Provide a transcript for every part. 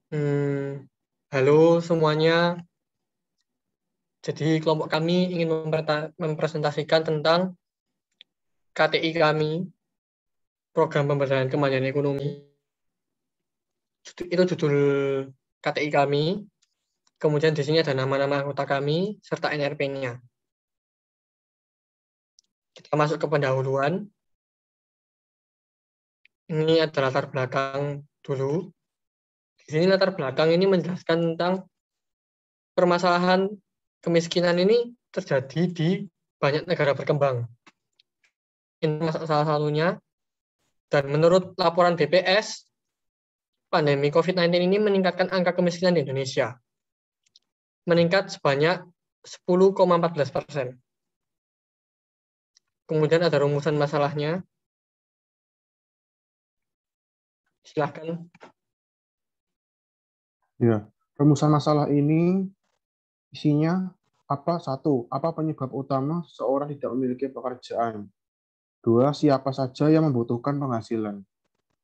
Halo semuanya. Jadi kelompok kami ingin mempresentasikan tentang KTI kami, Program Pemberdayaan Kemandirian Ekonomi. Itu judul KTI kami. Kemudian di sini ada nama-nama anggota kami serta NRP-nya. Kita masuk ke pendahuluan. Ini ada latar belakang dulu. Di sini latar belakang ini menjelaskan tentang permasalahan kemiskinan ini terjadi di banyak negara berkembang. Ini salah satunya. Dan menurut laporan BPS, pandemi COVID-19 ini meningkatkan angka kemiskinan di Indonesia. Meningkat sebanyak 10,14%. Kemudian ada rumusan masalahnya. Silahkan. Ya, rumusan masalah ini isinya apa? Satu, apa penyebab utama seorang tidak memiliki pekerjaan? Dua, siapa saja yang membutuhkan penghasilan?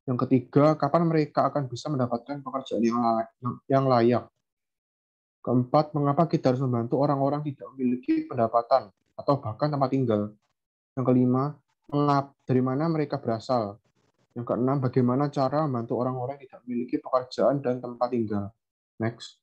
Yang ketiga, kapan mereka akan bisa mendapatkan pekerjaan yang layak? Keempat, mengapa kita harus membantu orang-orang tidak memiliki pendapatan atau bahkan tempat tinggal? Yang kelima, dari mana mereka berasal? Yang keenam, bagaimana cara membantu orang-orang yang tidak memiliki pekerjaan dan tempat tinggal? Next.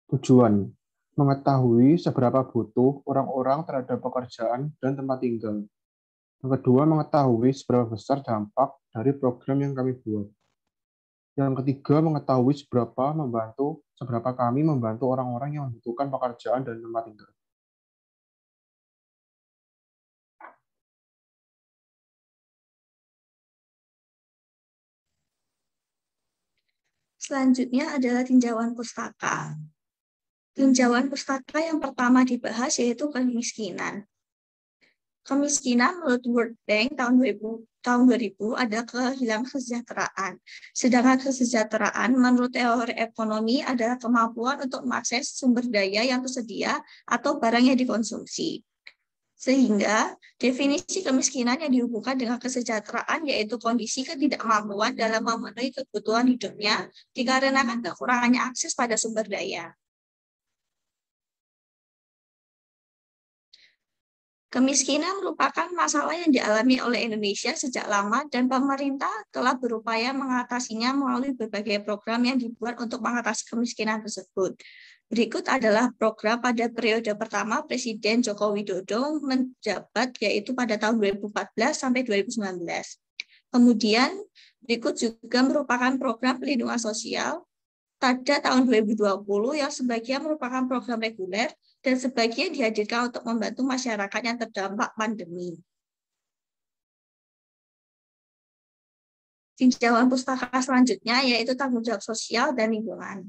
Tujuan, mengetahui seberapa butuh orang-orang terhadap pekerjaan dan tempat tinggal. Yang kedua, mengetahui seberapa besar dampak dari program yang kami buat. Yang ketiga, mengetahui seberapa kami membantu orang-orang yang membutuhkan pekerjaan dan tempat tinggal. Selanjutnya adalah tinjauan pustaka. Tinjauan pustaka yang pertama dibahas yaitu kemiskinan. Kemiskinan menurut World Bank tahun 2000 ada kehilangan kesejahteraan. Sedangkan kesejahteraan menurut teori ekonomi adalah kemampuan untuk mengakses sumber daya yang tersedia atau barang yang dikonsumsi. Sehingga definisi kemiskinan yang dihubungkan dengan kesejahteraan yaitu kondisi ketidakmampuan dalam memenuhi kebutuhan hidupnya dikarenakan kekurangannya akses pada sumber daya. Kemiskinan merupakan masalah yang dialami oleh Indonesia sejak lama dan pemerintah telah berupaya mengatasinya melalui berbagai program yang dibuat untuk mengatasi kemiskinan tersebut. Berikut adalah program pada periode pertama Presiden Joko Widodo menjabat yaitu pada tahun 2014 sampai 2019. Kemudian berikut juga merupakan program pelindungan sosial pada tahun 2020 yang sebagian merupakan program reguler dan sebagian dihadirkan untuk membantu masyarakat yang terdampak pandemi. Tinjauan pustaka selanjutnya yaitu tanggung jawab sosial dan lingkungan.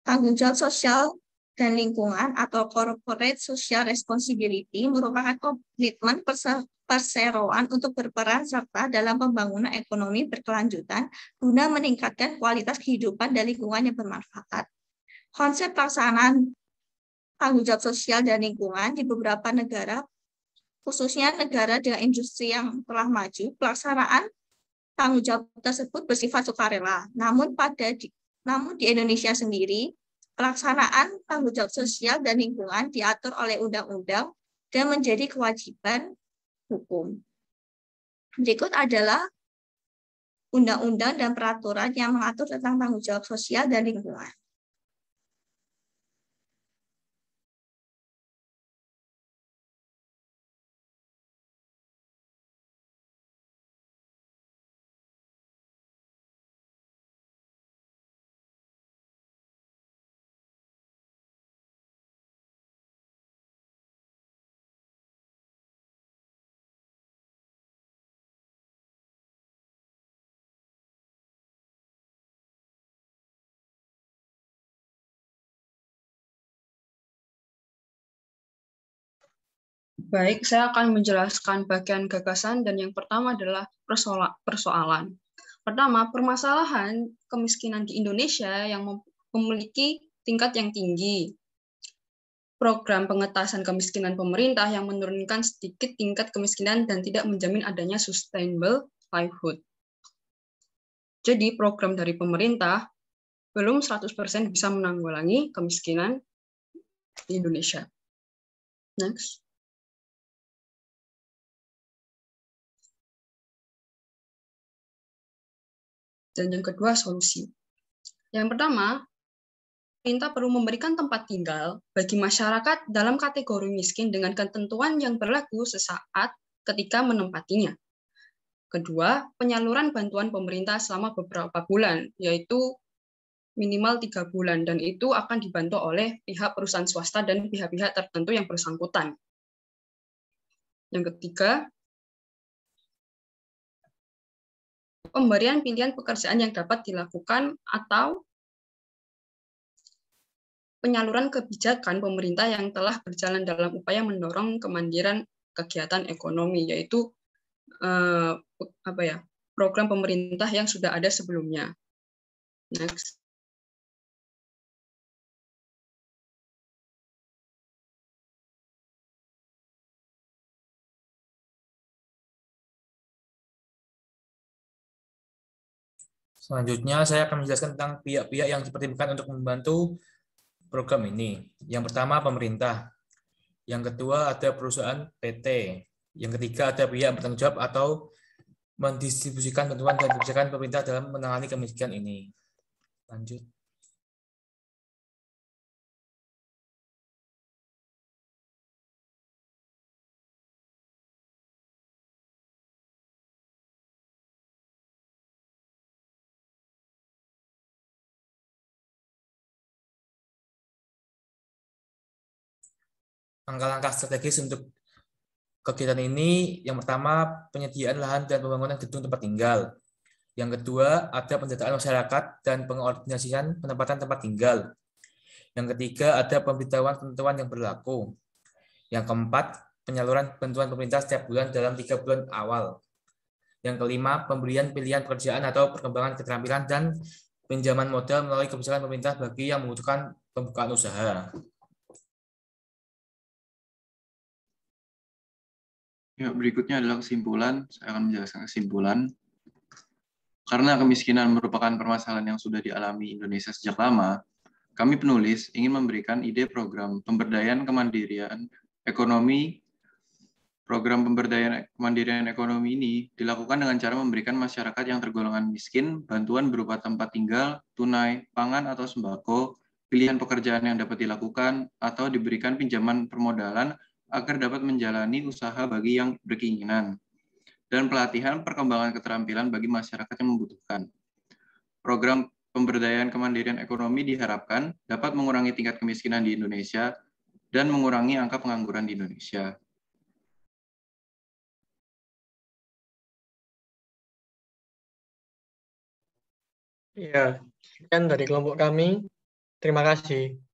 Tanggung jawab sosial dan lingkungan atau corporate social responsibility merupakan komitmen perseroan untuk berperan serta dalam pembangunan ekonomi berkelanjutan guna meningkatkan kualitas kehidupan dan lingkungan yang bermanfaat. Konsep pelaksanaan tanggung jawab sosial dan lingkungan di beberapa negara, khususnya negara dengan industri yang telah maju, pelaksanaan tanggung jawab tersebut bersifat sukarela. Namun di Indonesia sendiri, pelaksanaan tanggung jawab sosial dan lingkungan diatur oleh undang-undang dan menjadi kewajiban hukum. Berikut adalah undang-undang dan peraturan yang mengatur tentang tanggung jawab sosial dan lingkungan. Baik, saya akan menjelaskan bagian gagasan dan yang pertama adalah persoalan. Pertama, permasalahan kemiskinan di Indonesia yang memiliki tingkat yang tinggi. Program pengentasan kemiskinan pemerintah yang menurunkan sedikit tingkat kemiskinan dan tidak menjamin adanya sustainable livelihood. Jadi program dari pemerintah belum 100% bisa menanggulangi kemiskinan di Indonesia. Next. Dan yang kedua, solusi. Yang pertama, pemerintah perlu memberikan tempat tinggal bagi masyarakat dalam kategori miskin dengan ketentuan yang berlaku sesaat ketika menempatinya. Kedua, penyaluran bantuan pemerintah selama beberapa bulan, yaitu minimal 3 bulan, dan itu akan dibantu oleh pihak perusahaan swasta dan pihak-pihak tertentu yang bersangkutan. Yang ketiga, pemberian pilihan pekerjaan yang dapat dilakukan atau penyaluran kebijakan pemerintah yang telah berjalan dalam upaya mendorong kemandirian kegiatan ekonomi, yaitu program pemerintah yang sudah ada sebelumnya. Next. Selanjutnya, saya akan menjelaskan tentang pihak-pihak yang dipertimbangkan untuk membantu program ini. Yang pertama, pemerintah. Yang kedua, ada perusahaan PT. Yang ketiga, ada pihak bertanggung jawab atau mendistribusikan bantuan dan kebijakan pemerintah dalam menangani kemiskinan ini. Lanjut. Langkah-langkah strategis untuk kegiatan ini, yang pertama, penyediaan lahan dan pembangunan gedung tempat tinggal. Yang kedua, ada pendataan masyarakat dan pengordinasian penempatan tempat tinggal. Yang ketiga, ada pemberitahuan ketentuan yang berlaku. Yang keempat, penyaluran bantuan pemerintah setiap bulan dalam 3 bulan awal. Yang kelima, pemberian pilihan pekerjaan atau perkembangan keterampilan dan pinjaman modal melalui kebijakan pemerintah bagi yang membutuhkan pembukaan usaha. Ya, berikutnya adalah kesimpulan. Saya akan menjelaskan kesimpulan. Karena kemiskinan merupakan permasalahan yang sudah dialami Indonesia sejak lama, kami penulis ingin memberikan ide program pemberdayaan kemandirian ekonomi. Program pemberdayaan kemandirian ekonomi ini dilakukan dengan cara memberikan masyarakat yang tergolongan miskin bantuan berupa tempat tinggal, tunai, pangan atau sembako, pilihan pekerjaan yang dapat dilakukan, atau diberikan pinjaman permodalan agar dapat menjalani usaha bagi yang berkeinginan, dan pelatihan perkembangan keterampilan bagi masyarakat yang membutuhkan. Program pemberdayaan kemandirian ekonomi diharapkan dapat mengurangi tingkat kemiskinan di Indonesia dan mengurangi angka pengangguran di Indonesia. Ya, sekian dari kelompok kami. Terima kasih.